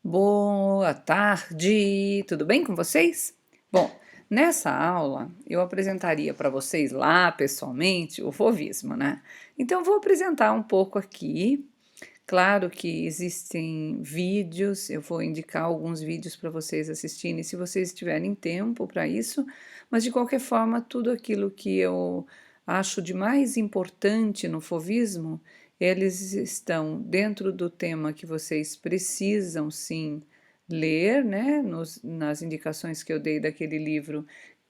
Boa tarde, tudo bem com vocês? Bom, nessa aula eu apresentaria para vocês lá pessoalmente o fovismo, né? Então eu vou apresentar um pouco aqui. Claro que existem vídeos, eu vou indicar alguns vídeos para vocês assistirem, se vocês tiverem tempo para isso, mas de qualquer forma, tudo aquilo que eu acho de mais importante no fovismo, eles estão dentro do tema que vocês precisam sim ler, né, nas indicações que eu dei daquele livro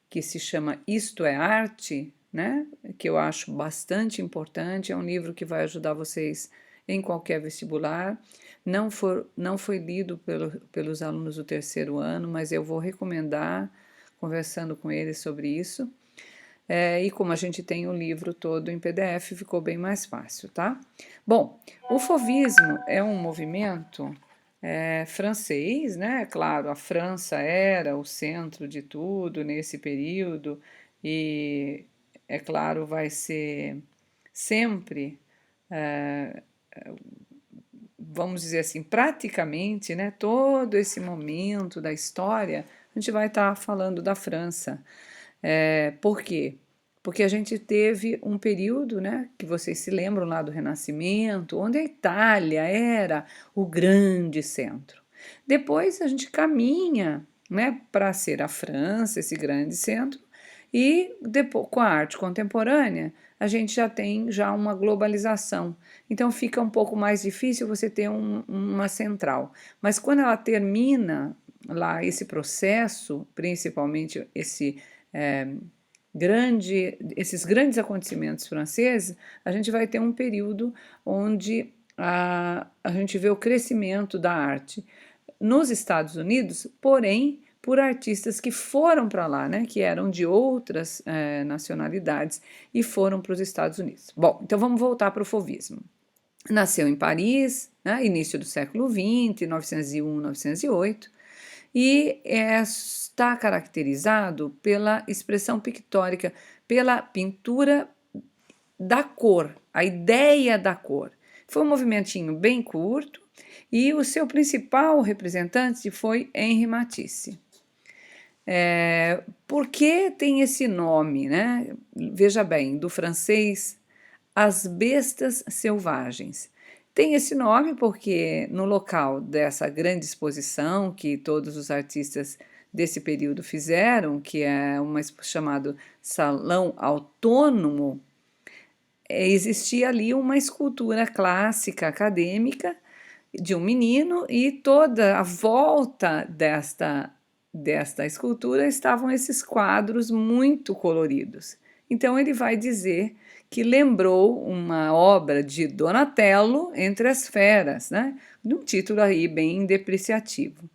que se chama Isto é Arte, né, que eu acho bastante importante, é um livro que vai ajudar vocês em qualquer vestibular. Não foi lido pelos alunos do terceiro ano, mas eu vou recomendar, conversando com eles sobre isso. E como a gente tem o livro todo em PDF, ficou bem mais fácil, tá? Bom, o fovismo é um movimento francês, né? Claro, a França era o centro de tudo nesse período e, é claro, vai ser sempre, vamos dizer assim, praticamente, né? Todo esse momento da história, a gente vai estar falando da França. Por quê? Porque a gente teve um período, né, que vocês se lembram lá do Renascimento, onde a Itália era o grande centro. Depois a gente caminha, né, para ser a França, esse grande centro, e depois, com a arte contemporânea, a gente já tem uma globalização. Então fica um pouco mais difícil você ter uma central. Mas quando ela termina lá esse processo, principalmente é, esses grandes acontecimentos franceses, a gente vai ter um período onde a gente vê o crescimento da arte nos Estados Unidos, porém por artistas que foram para lá, né, que eram de outras nacionalidades e foram para os Estados Unidos. Bom, então vamos voltar para o fauvismo. Nasceu em Paris, né, início do século XX, 901, 908, e está caracterizado pela expressão pictórica, pela pintura da cor, a ideia da cor. Foi um movimentinho bem curto e o seu principal representante foi Henri Matisse. Por que tem esse nome, né? Veja bem, do francês As Bestas Selvagens. Tem esse nome porque no local dessa grande exposição que todos os artistas desse período fizeram, que é chamado Salão Autônomo, existia ali uma escultura clássica acadêmica de um menino e toda a volta desta escultura estavam esses quadros muito coloridos. Então ele vai dizer que lembrou uma obra de Donatello Entre as Feras, né? De um título aí bem depreciativo.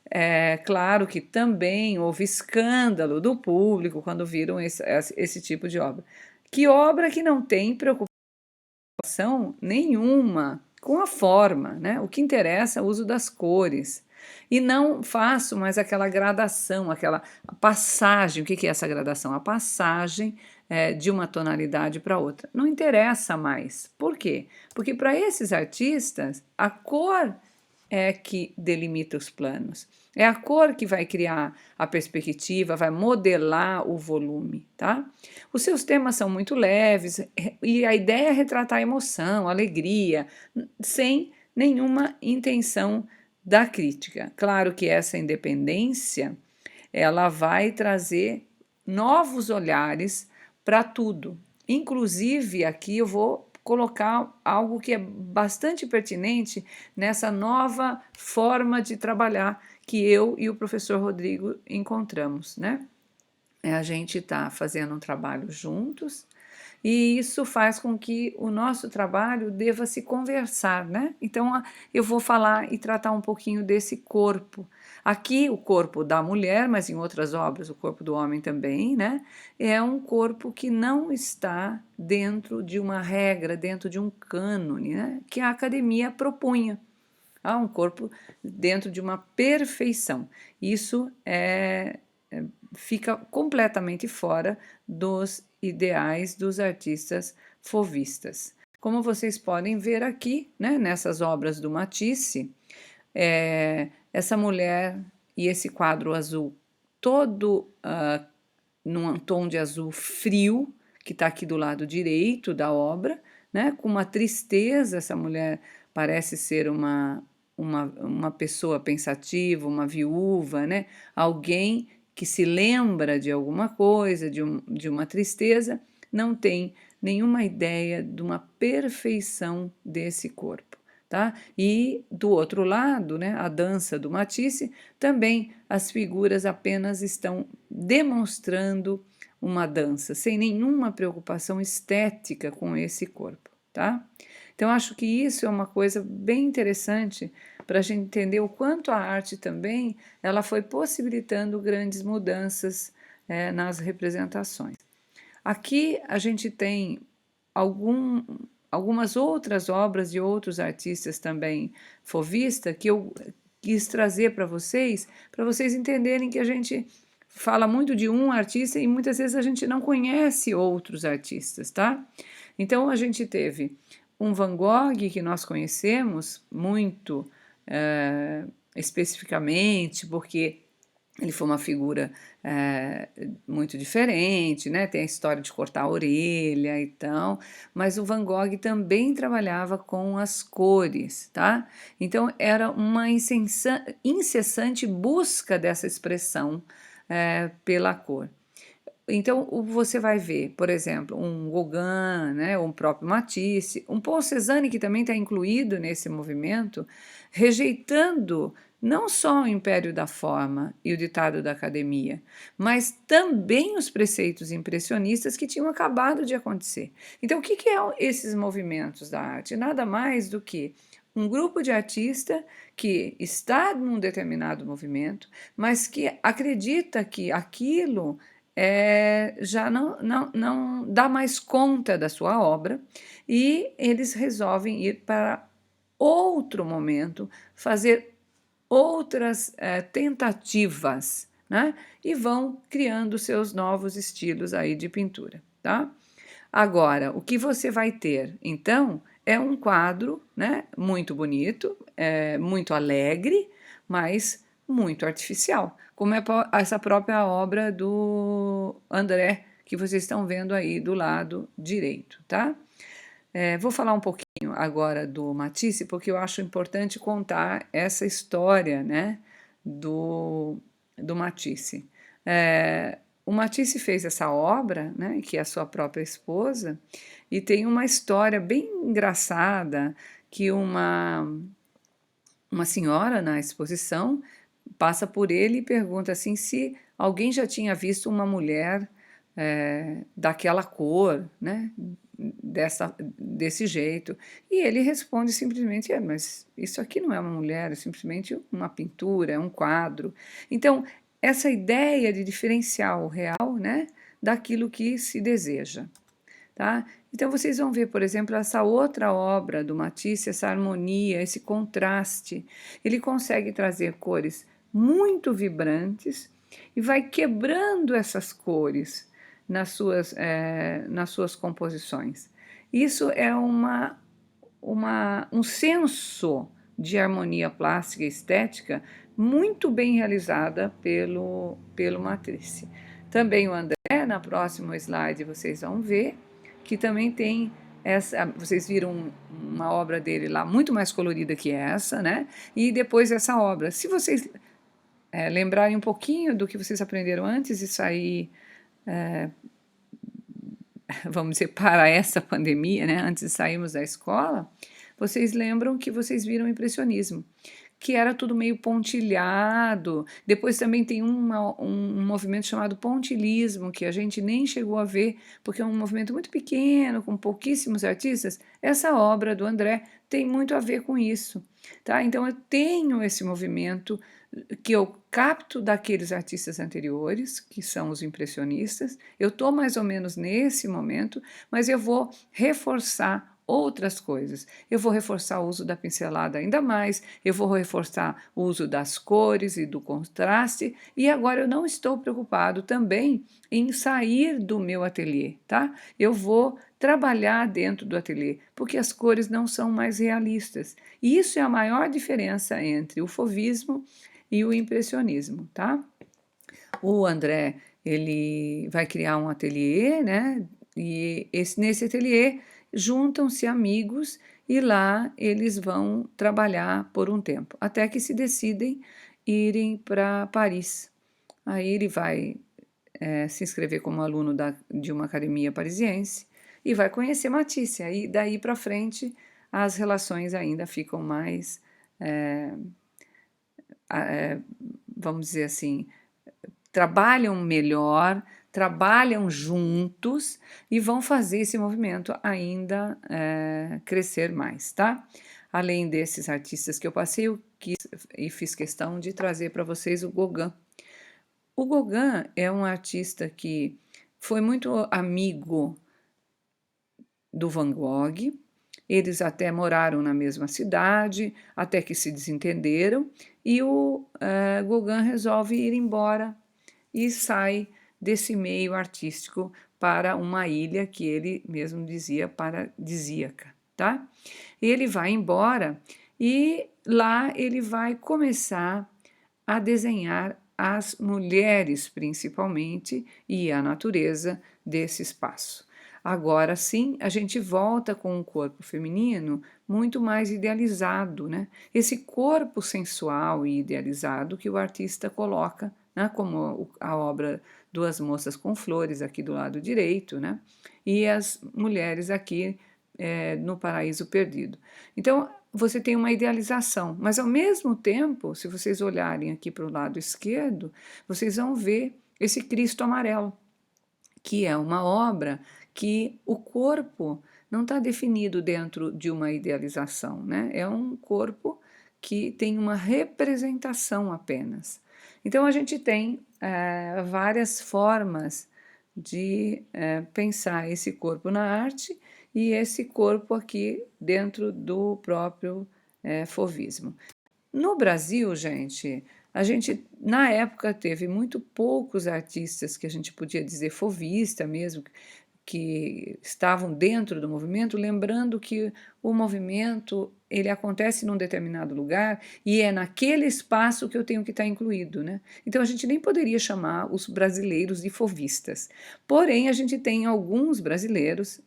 É claro que também houve escândalo do público quando viram esse tipo de obra. Que obra que não tem preocupação nenhuma com a forma, né? O que interessa é o uso das cores. E não faço mais aquela gradação, aquela passagem. O que é essa gradação? A passagem de uma tonalidade para outra. Não interessa mais. Por quê? Porque para esses artistas, a cor é que delimita os planos. É a cor que vai criar a perspectiva, vai modelar o volume, tá? Os seus temas são muito leves e a ideia é retratar a emoção, a alegria, sem nenhuma intenção da crítica. Claro que essa independência, ela vai trazer novos olhares para tudo. Inclusive, aqui eu vou colocar algo que é bastante pertinente nessa nova forma de trabalhar que eu e o professor Rodrigo encontramos, né? A gente está fazendo um trabalho juntos e isso faz com que o nosso trabalho deva se conversar, né? Então eu vou falar e tratar um pouquinho desse corpo. Aqui o corpo da mulher, mas em outras obras o corpo do homem também, né? É um corpo que não está dentro de uma regra, dentro de um cânone, né? Que a academia propunha. Um corpo dentro de uma perfeição. Isso fica completamente fora dos ideais dos artistas fauvistas. Como vocês podem ver aqui, né, nessas obras do Matisse, essa mulher e esse quadro azul todo num tom de azul frio, que está aqui do lado direito da obra, né? Com uma tristeza, essa mulher parece ser uma pessoa pensativa, uma viúva, né? Alguém que se lembra de alguma coisa, de uma tristeza, não tem nenhuma ideia de uma perfeição desse corpo. Tá? E do outro lado, né, a dança do Matisse, também as figuras apenas estão demonstrando uma dança, sem nenhuma preocupação estética com esse corpo. Tá? Então, acho que isso é uma coisa bem interessante para a gente entender o quanto a arte também ela foi possibilitando grandes mudanças nas representações. Aqui a gente tem algumas outras obras de outros artistas também fauvistas que eu quis trazer para vocês entenderem que a gente fala muito de um artista e muitas vezes a gente não conhece outros artistas, tá? Então a gente teve um Van Gogh que nós conhecemos muito especificamente porque ele foi uma figura muito diferente, né? Tem a história de cortar a orelha e tal, mas o Van Gogh também trabalhava com as cores, tá? Então era uma incessante busca dessa expressão pela cor. Então, você vai ver, por exemplo, um Gauguin, né, um próprio Matisse, um Paul Cézanne, que também está incluído nesse movimento, rejeitando não só o império da forma e o ditado da academia, mas também os preceitos impressionistas que tinham acabado de acontecer. Então, o que são esses movimentos da arte? Nada mais do que um grupo de artistas que está num determinado movimento, mas que acredita que aquilo já não dá mais conta da sua obra e eles resolvem ir para outro momento, fazer outras tentativas, né? E vão criando seus novos estilos aí de pintura, tá? Agora, o que você vai ter, então, é um quadro, né, muito bonito, muito alegre, mas muito artificial, como é essa própria obra do André, que vocês estão vendo aí do lado direito, tá? Vou falar um pouquinho agora do Matisse, porque eu acho importante contar essa história, né, do Matisse. O Matisse fez essa obra, né, que é a sua própria esposa, e tem uma história bem engraçada que uma senhora na exposição passa por ele e pergunta assim se alguém já tinha visto uma mulher daquela cor, né, desse jeito. E ele responde simplesmente, mas isso aqui não é uma mulher, é simplesmente uma pintura, é um quadro. Então, essa ideia de diferenciar o real, né, daquilo que se deseja. Tá? Então vocês vão ver, por exemplo, essa outra obra do Matisse, essa harmonia, esse contraste. Ele consegue trazer cores muito vibrantes e vai quebrando essas cores nas suas composições. Isso é um senso de harmonia plástica e estética muito bem realizada pelo Matisse. Também o André, na próxima slide vocês vão ver, que também tem vocês viram uma obra dele lá muito mais colorida que essa, né? E depois essa obra. Se vocês lembrarem um pouquinho do que vocês aprenderam antes de sair, vamos dizer, para essa pandemia, né? Antes de sairmos da escola, vocês lembram que vocês viram o impressionismo, que era tudo meio pontilhado. Depois também tem um movimento chamado pontilhismo, que a gente nem chegou a ver, porque é um movimento muito pequeno, com pouquíssimos artistas. Essa obra do André tem muito a ver com isso. Tá? Então eu tenho esse movimento que eu capto daqueles artistas anteriores, que são os impressionistas. Eu estou mais ou menos nesse momento, mas eu vou reforçar outras coisas. Eu vou reforçar o uso da pincelada ainda mais, eu vou reforçar o uso das cores e do contraste, e agora eu não estou preocupado também em sair do meu ateliê, tá? Eu vou trabalhar dentro do ateliê, porque as cores não são mais realistas. E isso é a maior diferença entre o fauvismo e o impressionismo, tá? O André, ele vai criar um ateliê, né? E nesse ateliê juntam-se amigos e lá eles vão trabalhar por um tempo, até que se decidem irem para Paris. Aí ele vai se inscrever como aluno de uma academia parisiense e vai conhecer Matisse. Aí daí para frente as relações ainda ficam mais, é, vamos dizer assim, trabalham melhor, trabalham juntos e vão fazer esse movimento ainda crescer mais, tá? Além desses artistas que eu passei, eu quis e fiz questão de trazer para vocês o Gauguin. O Gauguin é um artista que foi muito amigo do Van Gogh, eles até moraram na mesma cidade, até que se desentenderam, e o Gauguin resolve ir embora e sai desse meio artístico para uma ilha que ele mesmo dizia paradisíaca, tá? Ele vai embora e lá ele vai começar a desenhar as mulheres principalmente e a natureza desse espaço. Agora sim, a gente volta com um corpo feminino muito mais idealizado, né? Esse corpo sensual e idealizado que o artista coloca, né? Como a obra Duas Moças com Flores, aqui do lado direito, né? E as mulheres aqui no Paraíso Perdido. Então, você tem uma idealização, mas ao mesmo tempo, se vocês olharem aqui para o lado esquerdo, vocês vão ver esse Cristo amarelo, que é uma obra que o corpo não está definido dentro de uma idealização, né? É um corpo que tem uma representação apenas. Então a gente tem várias formas de pensar esse corpo na arte e esse corpo aqui dentro do próprio fauvismo. No Brasil, gente, a gente na época teve muito poucos artistas que a gente podia dizer fauvista mesmo, que estavam dentro do movimento, lembrando que o movimento ele acontece num determinado lugar e é naquele espaço que eu tenho que estar incluído, né? Então a gente nem poderia chamar os brasileiros de fauvistas. Porém, a gente tem alguns brasileiros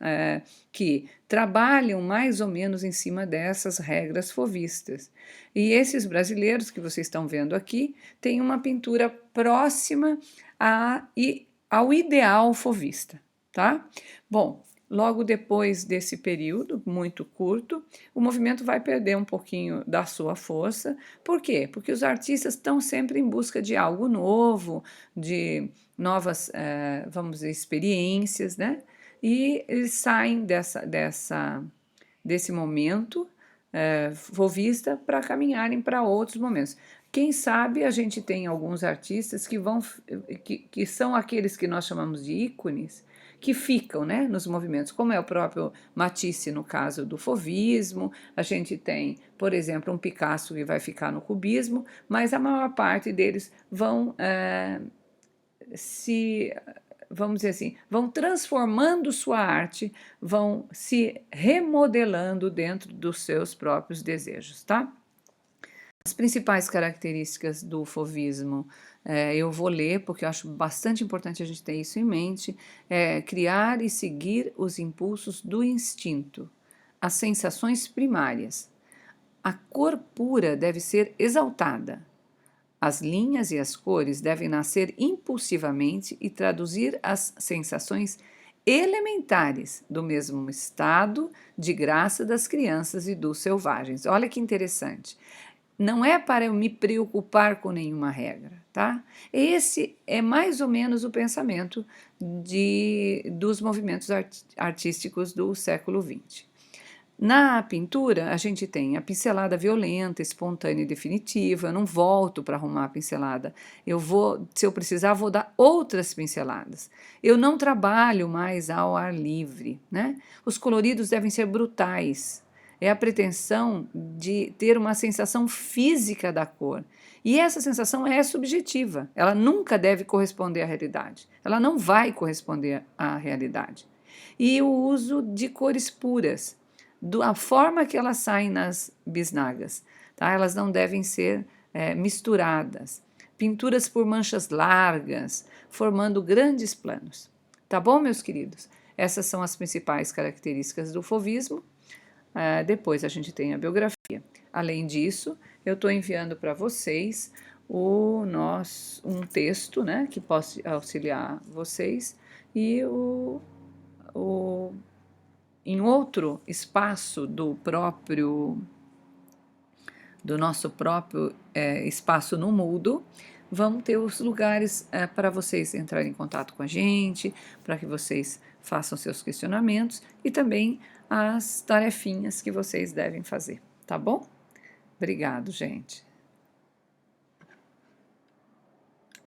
que trabalham mais ou menos em cima dessas regras fauvistas. E esses brasileiros que vocês estão vendo aqui têm uma pintura próxima ao ideal fauvista. Tá? Bom, logo depois desse período muito curto, o movimento vai perder um pouquinho da sua força. Por quê? Porque os artistas estão sempre em busca de algo novo, de novas, vamos dizer, experiências, né? E eles saem desse momento fauvista para caminharem para outros momentos. Quem sabe a gente tem alguns artistas que são aqueles que nós chamamos de ícones, que ficam, né, nos movimentos, como é o próprio Matisse no caso do fauvismo, a gente tem, por exemplo, um Picasso que vai ficar no cubismo, mas a maior parte deles vão vamos dizer assim, vão transformando sua arte, vão se remodelando dentro dos seus próprios desejos, tá? As principais características do fauvismo, eu vou ler porque eu acho bastante importante a gente ter isso em mente, criar e seguir os impulsos do instinto, as sensações primárias. A cor pura deve ser exaltada. As linhas e as cores devem nascer impulsivamente e traduzir as sensações elementares do mesmo estado de graça das crianças e dos selvagens. Olha que interessante. Não é para eu me preocupar com nenhuma regra, tá? Esse é mais ou menos o pensamento dos movimentos artísticos do século XX. Na pintura, a gente tem a pincelada violenta, espontânea e definitiva. Eu não volto para arrumar a pincelada. Eu vou, se eu precisar, vou dar outras pinceladas. Eu não trabalho mais ao ar livre, né? Os coloridos devem ser brutais. É a pretensão de ter uma sensação física da cor. E essa sensação é subjetiva. Ela nunca deve corresponder à realidade. Ela não vai corresponder à realidade. E o uso de cores puras, a forma que elas saem nas bisnagas, tá? Elas não devem ser misturadas. Pinturas por manchas largas, formando grandes planos. Tá bom, meus queridos? Essas são as principais características do fauvismo. Depois a gente tem a biografia. Além disso, eu estou enviando para vocês um texto, né, que possa auxiliar vocês, e em outro espaço do nosso próprio espaço no Moodle, vamos ter os lugares para vocês entrarem em contato com a gente, para que vocês façam seus questionamentos e também as tarefinhas que vocês devem fazer, tá bom? Obrigado, gente.